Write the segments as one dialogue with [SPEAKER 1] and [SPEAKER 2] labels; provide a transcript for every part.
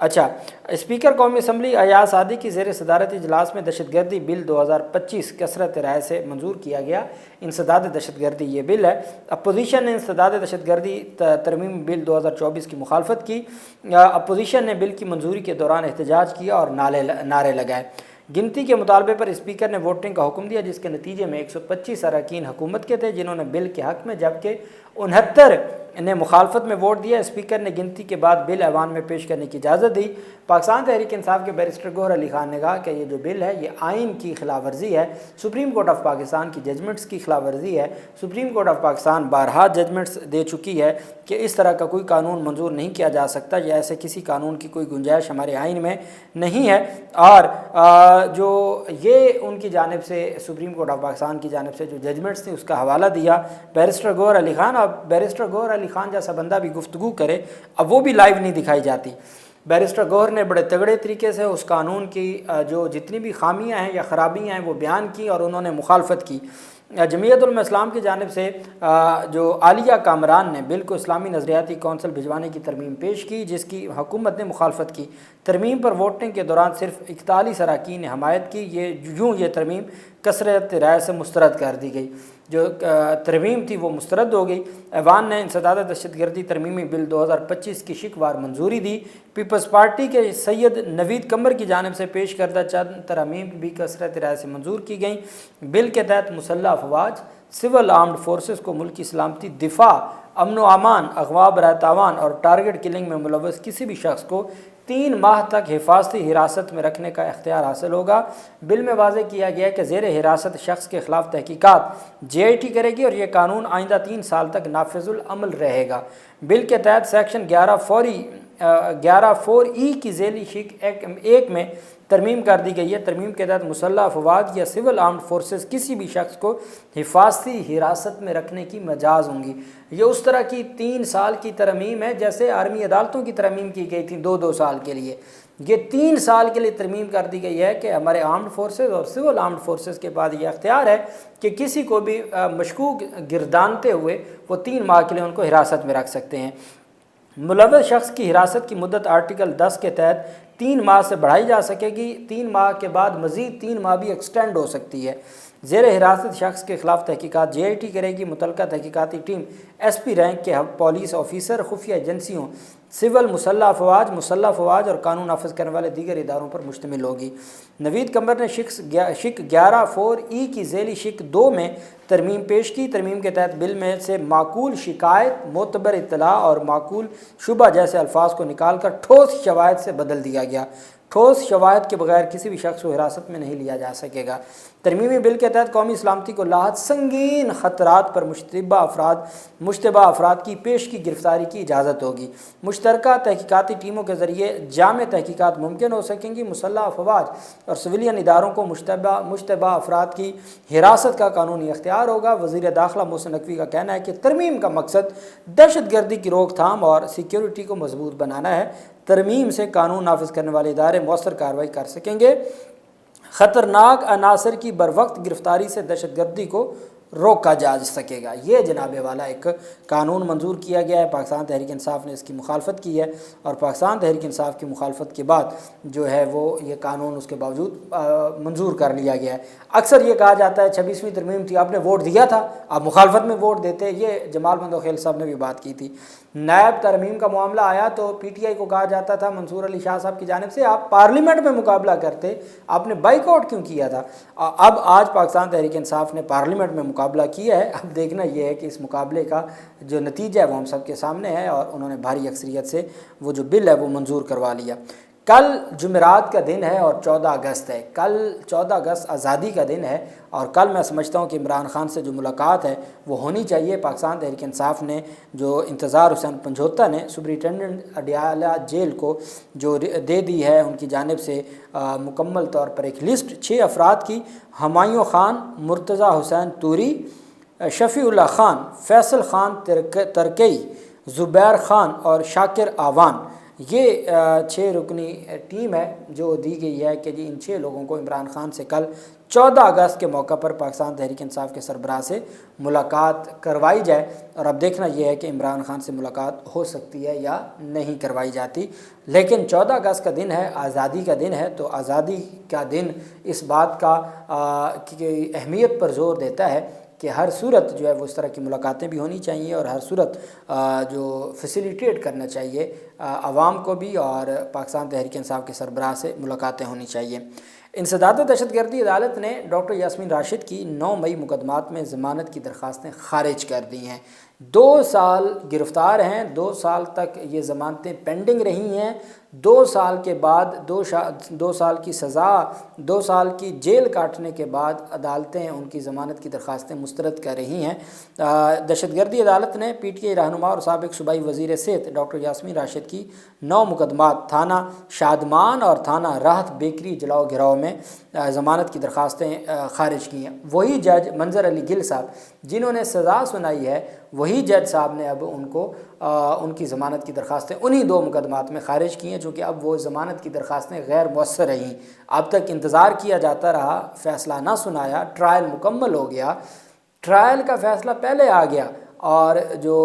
[SPEAKER 1] اچھا، اسپیکر قومی اسمبلی ایاز صادق کی زیر صدارت اجلاس میں دہشت گردی بل 2025 کثرت رائے سے منظور کیا گیا۔ انسداد دہشت گردی یہ بل ہے۔ اپوزیشن نے انسداد دہشت گردی ترمیم بل 2024 کی مخالفت کی۔ اپوزیشن نے بل کی منظوری کے دوران احتجاج کیا اور نعرے لگائے۔ گنتی کے مطالبے پر اسپیکر نے ووٹنگ کا حکم دیا، جس کے نتیجے میں 125 اراکین حکومت کے تھے جنہوں نے بل کے حق میں، جبکہ 69 نے مخالفت میں ووٹ دیا۔ اسپیکر نے گنتی کے بعد بل ایوان میں پیش کرنے کی اجازت دی۔ پاکستان تحریک انصاف کے بیرسٹر گوہر علی خان نے کہا کہ یہ جو بل ہے یہ آئین کی خلاف ورزی ہے، سپریم کورٹ آف پاکستان کی ججمنٹس کی خلاف ورزی ہے۔ سپریم کورٹ آف پاکستان بارہا ججمنٹس دے چکی ہے کہ اس طرح کا کوئی قانون منظور نہیں کیا جا سکتا، یا ایسے کسی قانون کی کوئی گنجائش ہمارے آئین میں نہیں ہے۔ اور جو یہ ان کی جانب سے سپریم کورٹ آف پاکستان کی جانب سے جو ججمنٹس تھیں اس کا حوالہ دیا بیرسٹر گوہر علی خان۔ اب بیرسٹر گوہر علی خان جیسا بندہ بھی گفتگو کرے، اب وہ بھی لائیو نہیں دکھائی جاتی۔ بیرسٹر گوہر نے بڑے تگڑے طریقے سے اس قانون کی جو جتنی بھی خامیاں ہیں یا خرابیاں ہیں وہ بیان کی اور انہوں نے مخالفت کی۔ جمعیت علماء اسلام کی جانب سے جو عالیہ کامران نے بل کو اسلامی نظریاتی کونسل بھجوانے کی ترمیم پیش کی، جس کی حکومت نے مخالفت کی۔ ترمیم پر ووٹنگ کے دوران صرف 41 اراکین نے حمایت کی۔ یہ ترمیم کثرت رائے سے مسترد کر دی گئی۔ جو ترمیم تھی وہ مسترد ہو گئی۔ ایوان نے انسداد دہشت گردی ترمیمی بل 2025 کی شکوار منظوری دی۔ پیپلز پارٹی کے سید نوید قمر کی جانب سے پیش کردہ چند ترامیم بھی کثرت رائے سے منظور کی گئیں۔ بل کے تحت مسلح افواج، سول آرمڈ فورسز کو ملکی سلامتی، دفاع، امن و امان، اغوا برائے تاوان اور ٹارگٹ کلنگ میں ملوث کسی بھی شخص کو 3 ماہ تک حفاظتی حراست میں رکھنے کا اختیار حاصل ہوگا۔ بل میں واضح کیا گیا ہے کہ زیر حراست شخص کے خلاف تحقیقات JIT کرے گی اور یہ قانون آئندہ 3 سال تک نافذ العمل رہے گا۔ بل کے تحت سیکشن 11(4)E کی ذیلی شق 1 میں ترمیم کر دی گئی ہے۔ ترمیم کے تحت مسلح افواج یا سول آرمڈ فورسز کسی بھی شخص کو حفاظتی حراست میں رکھنے کی مجاز ہوں گی۔ یہ اس طرح کی 3 سال کی ترمیم ہے جیسے آرمی عدالتوں کی ترمیم کی گئی تھی 2 سال کے لیے۔ یہ 3 سال کے لیے ترمیم کر دی گئی ہے کہ ہمارے آرمڈ فورسز اور سول آرمڈ فورسز کے بعد یہ اختیار ہے کہ کسی کو بھی مشکوک گردانتے ہوئے وہ 3 ماہ کے لیے ان کو حراست میں رکھ سکتے ہیں۔ ملوث شخص کی حراست کی مدت آرٹیکل 10 کے تحت 3 ماہ سے بڑھائی جا سکے گی۔ 3 ماہ کے بعد مزید 3 ماہ بھی ایکسٹینڈ ہو سکتی ہے۔ زیر حراست شخص کے خلاف تحقیقات JIT کرے گی۔ متعلقہ تحقیقاتی ٹیم SP رینک کے پولیس آفیسر، خفیہ ایجنسیوں، سول مسلح افواج اور قانون نافذ کرنے والے دیگر اداروں پر مشتمل ہوگی۔ نوید قمر نے شق 11(4)E کی ذیلی شق 2 میں ترمیم پیش کی۔ ترمیم کے تحت بل میں سے معقول شکایت، معتبر اطلاع اور معقول شبہ جیسے الفاظ کو نکال کر ٹھوس شواہد سے بدل دیا گیا۔ ٹھوس شواہد کے بغیر کسی بھی شخص کو حراست میں نہیں لیا جا سکے گا۔ ترمیمی بل کے تحت قومی سلامتی کو لاحق سنگین خطرات پر مشتبہ افراد کی پیش کی گرفتاری کی اجازت ہوگی۔ مشترکہ تحقیقاتی ٹیموں کے ذریعے جامع تحقیقات ممکن ہو سکیں گی۔ مسلح افواج اور سویلین اداروں کو مشتبہ افراد کی حراست کا قانونی اختیار ہوگا۔ وزیر داخلہ محسن نقوی کا کہنا ہے کہ ترمیم کا مقصد دہشت گردی کی روک تھام اور سیکیورٹی کو مضبوط بنانا ہے۔ ترمیم سے قانون نافذ کرنے والے ادارے مؤثر کارروائی کر سکیں گے۔ خطرناک عناصر کی بروقت گرفتاری سے دہشت گردی کو روکا جا سکے گا۔ یہ جناب والا ایک قانون منظور کیا گیا ہے۔ پاکستان تحریک انصاف نے اس کی مخالفت کی ہے اور پاکستان تحریک انصاف کی مخالفت کے بعد جو ہے وہ یہ قانون اس کے باوجود منظور کر لیا گیا ہے۔ اکثر یہ کہا جاتا ہے 26ویں ترمیم تھی، آپ نے ووٹ دیا تھا، آپ مخالفت میں ووٹ دیتے۔ یہ جمال مندوخیل صاحب نے بھی بات کی تھی۔ نائب ترمیم کا معاملہ آیا تو PTI کو کہا جاتا تھا منصور علی شاہ صاحب کی جانب سے آپ پارلیمنٹ میں مقابلہ کرتے، آپ نے بائیک آؤٹ کیوں کیا تھا؟ اب آج پاکستان تحریک انصاف نے پارلیمنٹ میں مقابلہ کیا ہے۔ اب دیکھنا یہ ہے کہ اس مقابلے کا جو نتیجہ ہے وہ ہم سب کے سامنے ہے، اور انہوں نے بھاری اکثریت سے وہ جو بل ہے وہ منظور کروا لیا۔ کل جمعرات کا دن ہے اور 14 اگست ہے۔ کل 14 اگست آزادی کا دن ہے، اور کل میں سمجھتا ہوں کہ عمران خان سے جو ملاقات ہے وہ ہونی چاہیے۔ پاکستان تحریک انصاف نے جو انتظار حسین پنجھوتا نے سپرنٹینڈنٹ اڈیالہ جیل کو جو دے دی ہے ان کی جانب سے مکمل طور پر ایک لسٹ 6 افراد کی، ہمایوں خان، مرتضی حسین توری، شفیع اللہ خان، فیصل خان ترکئی، زبیر خان اور شاکر آوان، یہ 6 رکنی ٹیم ہے جو دی گئی ہے کہ جی ان 6 لوگوں کو عمران خان سے کل 14 اگست کے موقع پر پاکستان تحریک انصاف کے سربراہ سے ملاقات کروائی جائے، اور اب دیکھنا یہ ہے کہ عمران خان سے ملاقات ہو سکتی ہے یا نہیں کروائی جاتی۔ لیکن 14 اگست کا دن ہے، آزادی کا دن ہے، تو آزادی کا دن اس بات کا کی اہمیت پر زور دیتا ہے کہ ہر صورت جو ہے وہ اس طرح کی ملاقاتیں بھی ہونی چاہیے، اور ہر صورت جو فیسیلیٹیٹ کرنا چاہیے عوام کو بھی، اور پاکستان تحریک انصاف کے سربراہ سے ملاقاتیں ہونی چاہیے۔ انسداد دہشت گردی عدالت نے ڈاکٹر یاسمین راشد کی 9 مئی مقدمات میں ضمانت کی درخواستیں خارج کر دی ہیں۔ 2 سال گرفتار ہیں، 2 سال تک یہ ضمانتیں پینڈنگ رہی ہیں، 2 سال کے بعد 2 سال کی سزا، 2 سال کی جیل کاٹنے کے بعد عدالتیں ان کی ضمانت کی درخواستیں مسترد کر رہی ہیں۔ دہشت گردی عدالت نے پی ٹی آئی رہنما اور سابق صوبائی وزیر صحت ڈاکٹر یاسمین راشد کی 9 مقدمات تھانہ شادمان اور تھانہ راحت بیکری جلاؤ گراؤ میں ضمانت کی درخواستیں خارج کی ہیں۔ وہی جج منظر علی گل صاحب جنہوں نے سزا سنائی ہے، وہی جج صاحب نے اب ان کی ضمانت کی درخواستیں انہی 2 مقدمات میں خارج کی ہیں، چونکہ اب وہ ضمانت کی درخواستیں غیر مؤثر رہیں۔ اب تک انتظار کیا جاتا رہا، فیصلہ نہ سنایا، ٹرائل مکمل ہو گیا، ٹرائل کا فیصلہ پہلے آ گیا، اور جو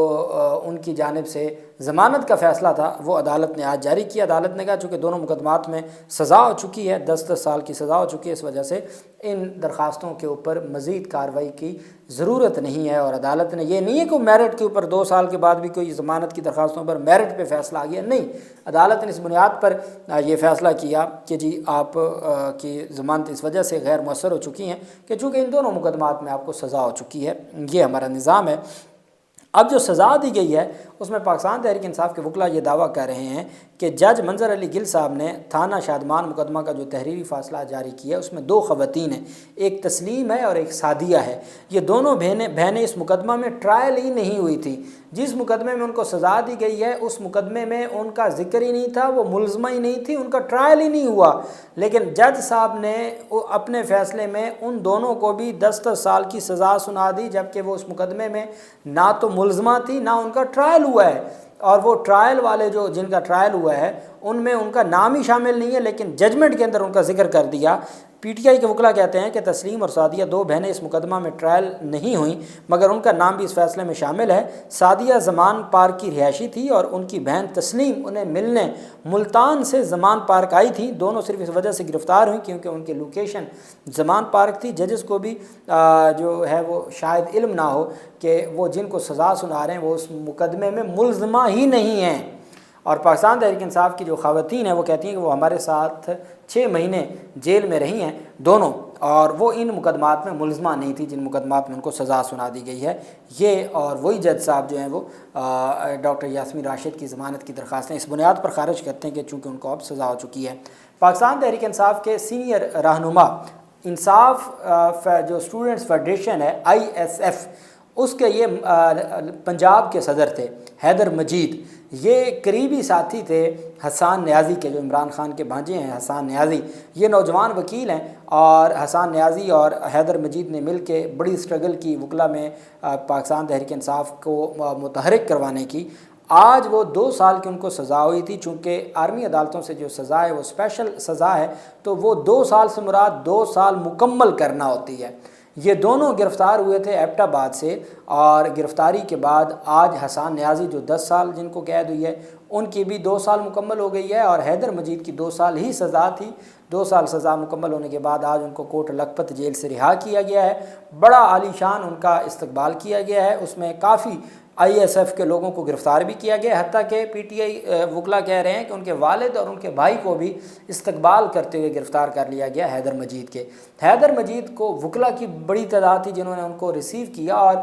[SPEAKER 1] ان کی جانب سے ضمانت کا فیصلہ تھا وہ عدالت نے آج جاری کیا۔ عدالت نے کہا چونکہ دونوں مقدمات میں سزا ہو چکی ہے، 10 سال کی سزا ہو چکی ہے، اس وجہ سے ان درخواستوں کے اوپر مزید کارروائی کی ضرورت نہیں ہے۔ اور عدالت نے یہ نہیں ہے کہ میرٹ کے اوپر 2 سال کے بعد بھی کوئی ضمانت کی درخواستوں پر میرٹ پہ فیصلہ آ گیا، نہیں، عدالت نے اس بنیاد پر یہ فیصلہ کیا کہ جی آپ کی ضمانت اس وجہ سے غیر مؤثر ہو چکی ہیں کہ چونکہ ان دونوں مقدمات میں آپ کو سزا ہو چکی ہے۔ یہ ہمارا نظام ہے۔ اب جو سزا دی گئی ہے اس میں پاکستان تحریک انصاف کے وکلاء یہ دعویٰ کر رہے ہیں کہ جج منظر علی گل صاحب نے تھانہ شادمان مقدمہ کا جو تحریری فاصلہ جاری کیا ہے اس میں 2 خواتین ہیں، ایک تسلیم ہے اور ایک سعدیہ ہے۔ یہ دونوں بہنیں اس مقدمہ میں ٹرائل ہی نہیں ہوئی تھی، جس مقدمے میں ان کو سزا دی گئی ہے اس مقدمے میں ان کا ذکر ہی نہیں تھا، وہ ملزمہ ہی نہیں تھی، ان کا ٹرائل ہی نہیں ہوا، لیکن جج صاحب نے اپنے فیصلے میں ان دونوں کو بھی 10 سال کی سزا سنا دی، جبکہ وہ اس مقدمے میں نہ تو ملزمہ تھی نہ ان کا ٹرائل ہوا ہے۔ اور وہ ٹرائل والے جن کا ٹرائل ہوا ہے ان میں ان کا نام ہی شامل نہیں ہے، لیکن ججمنٹ کے اندر ان کا ذکر کر دیا۔ پی ٹی آئی کے وکلاء کہتے ہیں کہ تسلیم اور سعدیہ 2 بہنیں اس مقدمہ میں ٹرائل نہیں ہوئیں، مگر ان کا نام بھی اس فیصلے میں شامل ہے۔ سعدیہ زمان پارک کی رہائشی تھی اور ان کی بہن تسلیم انہیں ملنے ملتان سے زمان پارک آئی تھی۔ دونوں صرف اس وجہ سے گرفتار ہوئیں کیونکہ ان کی لوکیشن زمان پارک تھی۔ ججز کو بھی جو ہے وہ شاید علم نہ ہو کہ وہ جن کو سزا سنا رہے ہیں وہ اس مقدمے میں ملزمہ ہی نہیں ہیں۔ اور پاکستان تحریک انصاف کی جو خواتین ہیں وہ کہتی ہیں کہ وہ ہمارے ساتھ 6 مہینے جیل میں رہی ہیں دونوں، اور وہ ان مقدمات میں ملزمہ نہیں تھی جن مقدمات میں ان کو سزا سنا دی گئی ہے۔ یہ اور وہی جج صاحب جو ہیں وہ ڈاکٹر یاسمین راشد کی ضمانت کی درخواستیں اس بنیاد پر خارج کرتے ہیں کہ چونکہ ان کو اب سزا ہو چکی ہے۔ پاکستان تحریک انصاف کے سینئر رہنما انصاف جو اسٹوڈنٹس فیڈریشن ہے ISF، اس کے یہ پنجاب کے صدر تھے حیدر مجید، یہ قریبی ساتھی تھے حسان نیازی کے، جو عمران خان کے بھانجے ہیں حسان نیازی۔ یہ نوجوان وکیل ہیں، اور حسان نیازی اور حیدر مجید نے مل کے بڑی سٹرگل کی وکلاء میں پاکستان تحریک انصاف کو متحرک کروانے کی۔ آج وہ 2 سال کی ان کو سزا ہوئی تھی، چونکہ آرمی عدالتوں سے جو سزا ہے وہ اسپیشل سزا ہے، تو وہ 2 سال سے مراد 2 سال مکمل کرنا ہوتی ہے۔ یہ دونوں گرفتار ہوئے تھے ایبٹ آباد سے، اور گرفتاری کے بعد آج حسان نیازی جو 10 سال جن کو قید ہوئی ہے ان کی بھی 2 سال مکمل ہو گئی ہے، اور حیدر مجید کی 2 سال ہی سزا تھی۔ 2 سال سزا مکمل ہونے کے بعد آج ان کو کوٹ لکھپت جیل سے رہا کیا گیا ہے۔ بڑا عالی شان ان کا استقبال کیا گیا ہے، اس میں کافی ISF کے لوگوں کو گرفتار بھی کیا گیا، حتیٰ کہ PTI وکلاء کہہ رہے ہیں کہ ان کے والد اور ان کے بھائی کو بھی استقبال کرتے ہوئے گرفتار کر لیا گیا حیدر مجید کے۔ حیدر مجید کو وکلاء کی بڑی تعداد تھی جنہوں نے ان کو ریسیو کیا اور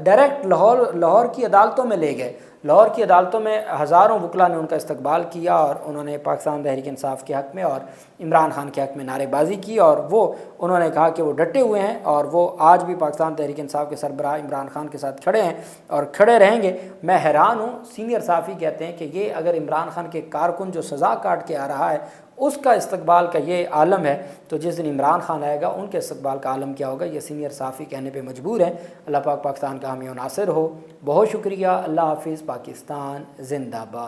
[SPEAKER 1] ڈائریکٹ لاہور کی عدالتوں میں لے گئے۔ لاہور کی عدالتوں میں ہزاروں وکلاء نے ان کا استقبال کیا، اور انہوں نے پاکستان تحریک انصاف کے حق میں اور عمران خان کے حق میں نعرے بازی کی، اور انہوں نے کہا کہ وہ ڈٹے ہوئے ہیں، اور وہ آج بھی پاکستان تحریک انصاف کے سربراہ عمران خان کے ساتھ کھڑے ہیں اور کھڑے رہیں گے۔ میں حیران ہوں، سینئر صحافی کہتے ہیں کہ یہ اگر عمران خان کے کارکن جو سزا کاٹ کے آ رہا ہے اس کا استقبال کا یہ عالم ہے، تو جس دن عمران خان آئے گا ان کے استقبال کا عالم کیا ہوگا؟ یہ سینئر صحافی کہنے پہ مجبور ہیں۔ اللہ پاک پاکستان کا حامی و ناصر ہو۔ بہت شکریہ۔ اللہ حافظ۔ پاکستان زندہ باد۔